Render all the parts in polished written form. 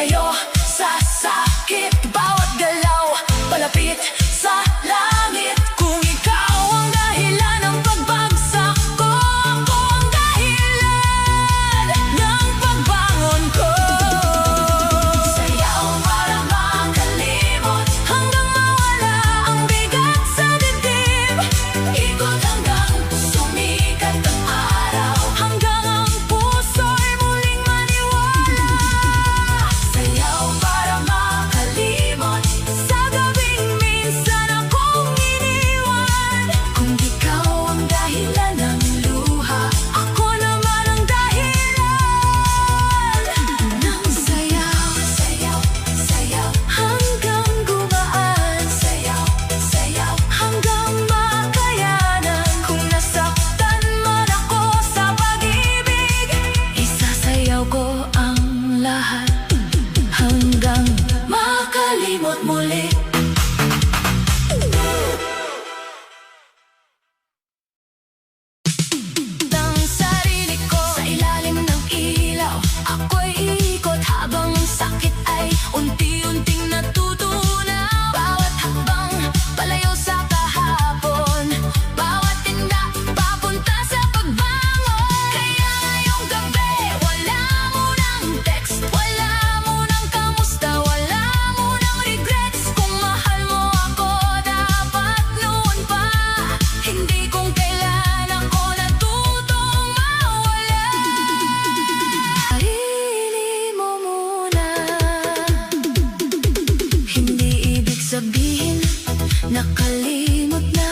sa'yo sa sakit. Bawat galaw palapit sa langit. Kung ikaw ang dahilan ng pagbagsak ko, ako ang dahilan ng pagbangon ko. Sayaw para makalimot hanggang mawala ang bigat sa dibdib. Ikot hanggang sumikat ang araw, hanggang ang puso'y muling maniwala. Sayaw para makalimot sa gabing minsan akong iniwan. Kung ikaw ang dahilan ng luha, ako naman ang dahilan ng sayaw. Sayaw, sayaw hanggang gumaan. Sayaw, sayaw hanggang makayanan. Kung nasaktan man ako sa pag-ibig, isasayaw ko ang lahat hanggang makalimot muli. Ang sarili ko sa ilalim ng ilaw, ako'y iikot habang ang sakit ay unti-unting natutunaw. Bawat hakbang palayo sa kahapon, bawat tinda papunta sa pagbangon. Kaya ngayong gabi wala munang text, wala munang kamusta, wala munang regrets. Kung mahal mo ako dapat noon pa, hindi kung kailan ako natutong mawala. Sarili mo muna, hindi ibig sabihin nakalimot na.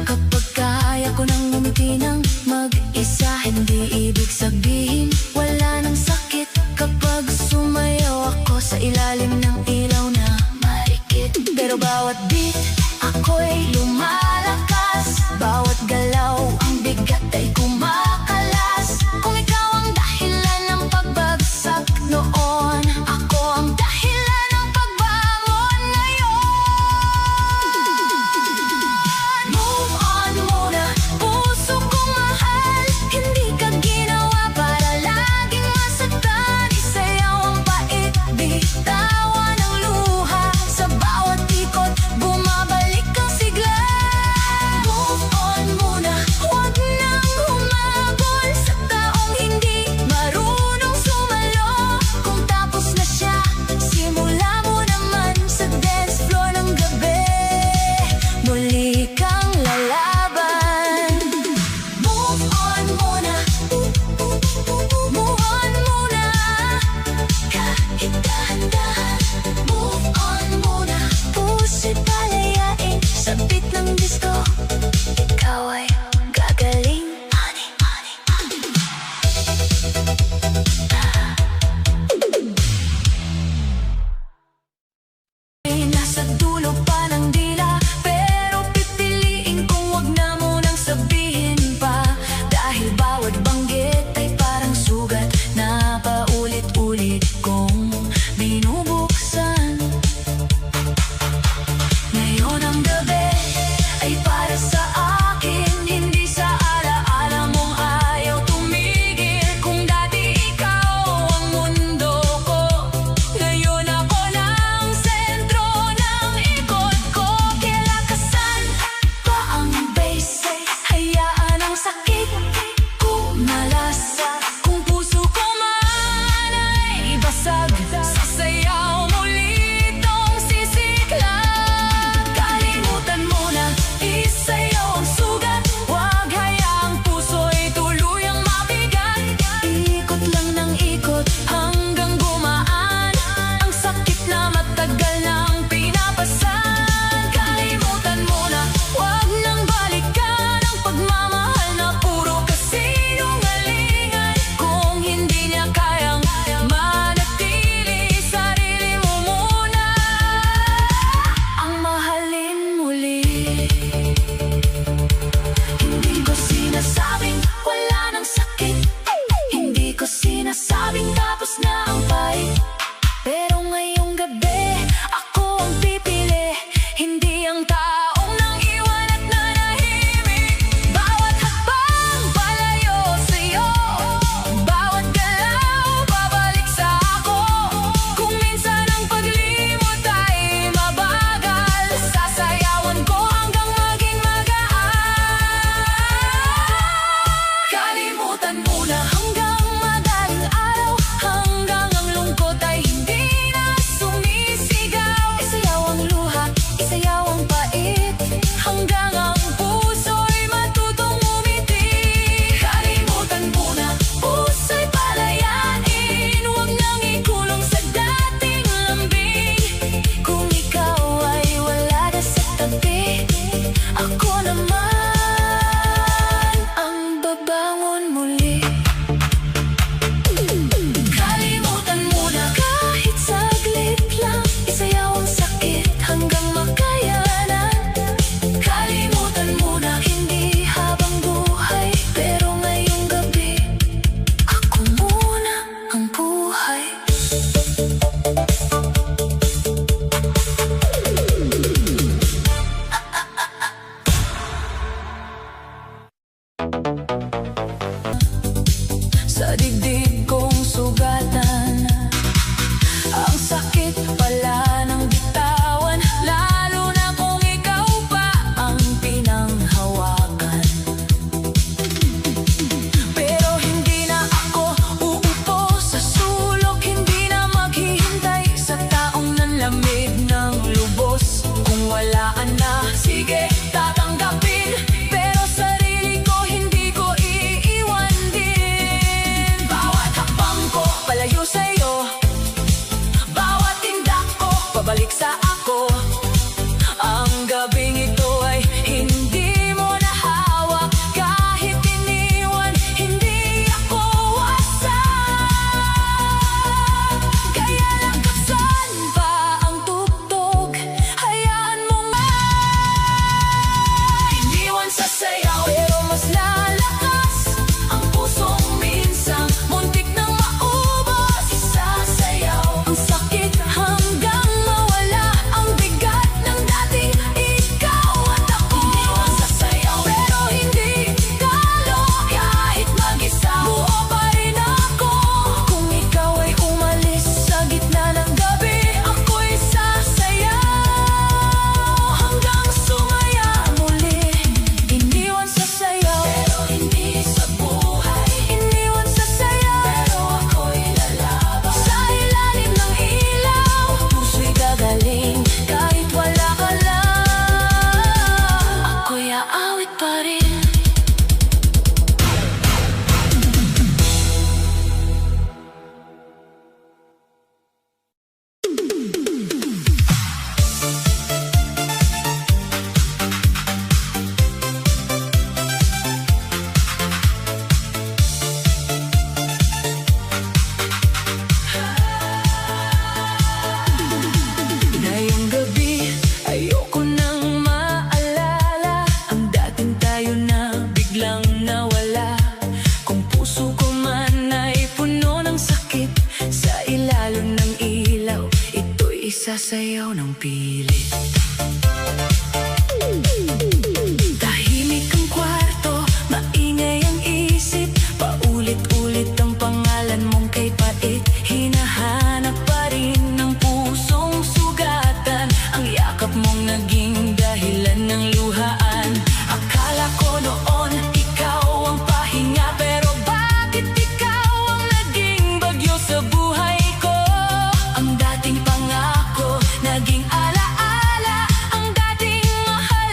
Kapag kaya ko nang ngumiti ng mag-isa, hindi ibig sabihin wala nang sakit. Kapag sumayaw ako sa ilalim ng ilaw na marikit, pero bawat beat ako'y lumalakas. Bawat galaw ang bigat ay kumakalas. Kung ikaw ang dahilan ng pagbagsak noon, ako ang dahilan ng pagbangon ngayon. Move on muna, puso kong mahal. Hindi ka ginawa para laging masaktan. Isayaw ang pait, bitawan ang luha. Sa bawat ikot, bumabalik ang sigla. Move on muna, huwag nang humabol sa taong hindi marunong sumalo. Kung tapos na siya, simula mo naman sa dance floor ng gabi. Muli kang lalaban. Move on muna, move on muna, kahit dahan-dahan. Move on muna, puso'y palayain sa beat ng disco. Ikaw ay gagaling. Honey, honey, honey. Nasa dulo pa ng dila, pero pipiliin kong wag na munang sabihin pa. Dahil bawat banggit ay parang sugat na paulit-ulit kong binubuksan. man na, sige, tatanggapin. Pero sarili ko, hindi ko iiwan din. Bawat hakbang ko, palayo sa'yo. Bawat tindak ko, pabalik sa ako. Ang gabing ito ay hindi mo na hawak. Kahit iniwan, hindi ako wasak. Kaya lakasan pa ang tugtog, hayaan mong iniwan sa sayaw. Pero mas lalakas ang pusong minsang muntik nang maubos. Isasayaw ang sakit hanggang mawala ang bigat ng dating ikaw at ako. Iniwan sa sayaw pero hindi talo. Kahit mag-isa, buo pa rin ako. Kung ikaw ay umalis sa gitna ng gabi, ako'y sasayaw hanggang sumaya muli. Iniwan sa sayaw pero hindi sa buhay. Iniwan sa sayaw pero ako'y lalaban. Sa ilalim ng ilaw, puso'y gagaling kahit wala ka lang. Ako'y aawit pa rin. Ngayong gabi, ayoko nang maalala ang dating tayo na biglang nawala. Kung puso ko man ay puno ng sakit, sa ilalim ng ilaw, ito'y isasayaw ng pilit. Tahimik ang kwarto, maingay ang isip. Paulit-ulit ang pangalan mong kay pait. Hinahanap pa rin ng pusong sugatan. Ang yakap mong naging dahilan ng luhaan. Akala ko noon ikaw ang pahinga, pero bakit ikaw ang naging bagyo sa buhay ko? Ang dating pangako naging alaala, ang dating mahal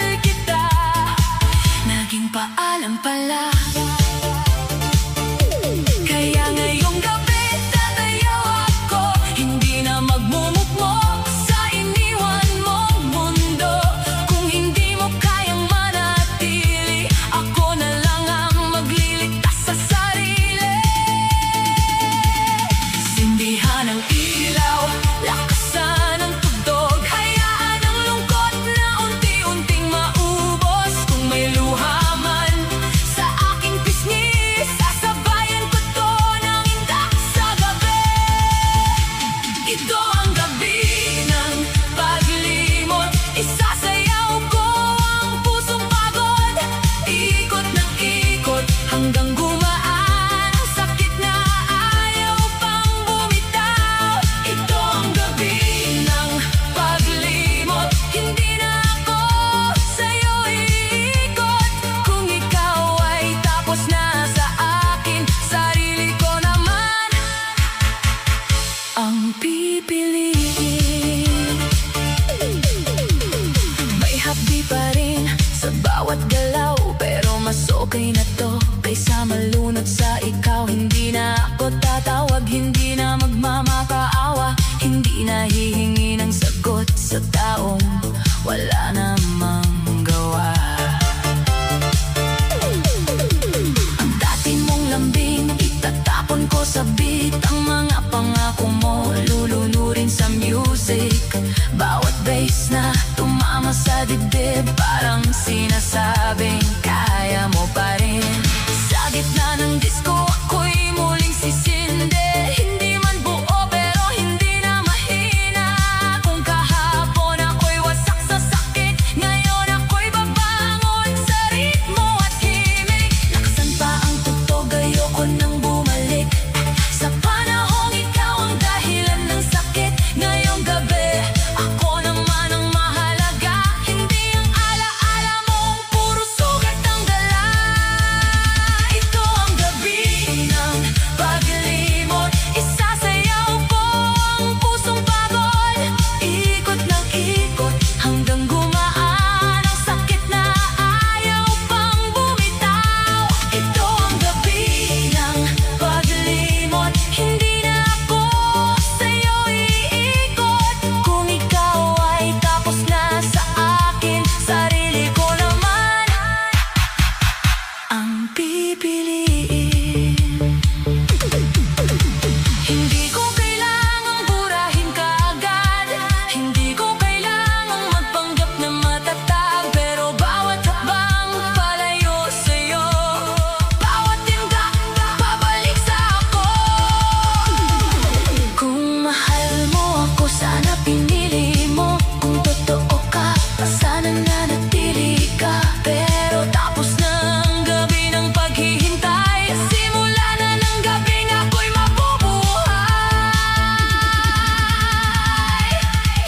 pinili mo. Kung totoo ka, sana nanatili ka. Pero tapos na ang gabi ng paghihintay, simula na ng gabing ako'y mabubuhay.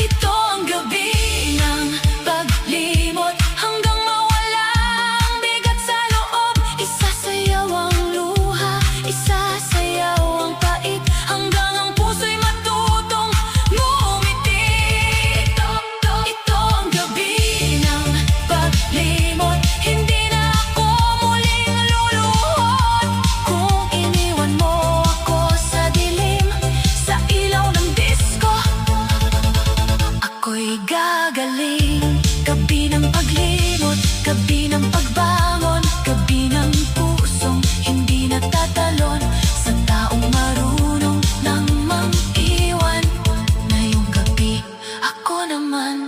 Ito ang gabi ng paglimot, hanggang mawala ang bigat sa loob. Isasayaw ang luha, isasayaw ang pait, hanggang ang puso'y matutong ngumiti. Ito ang gabi ng paglimot, hindi na ako muling luluhod. Kung iniwan mo ako sa dilim, sa ilaw ng disco, ako'y gagaling. Gabi ng paglimot, gabi ng pagbangon, gabi ng pusong hindi natatalon, sa taong marunong nang mang-iwan. Ngayong gabi, ako naman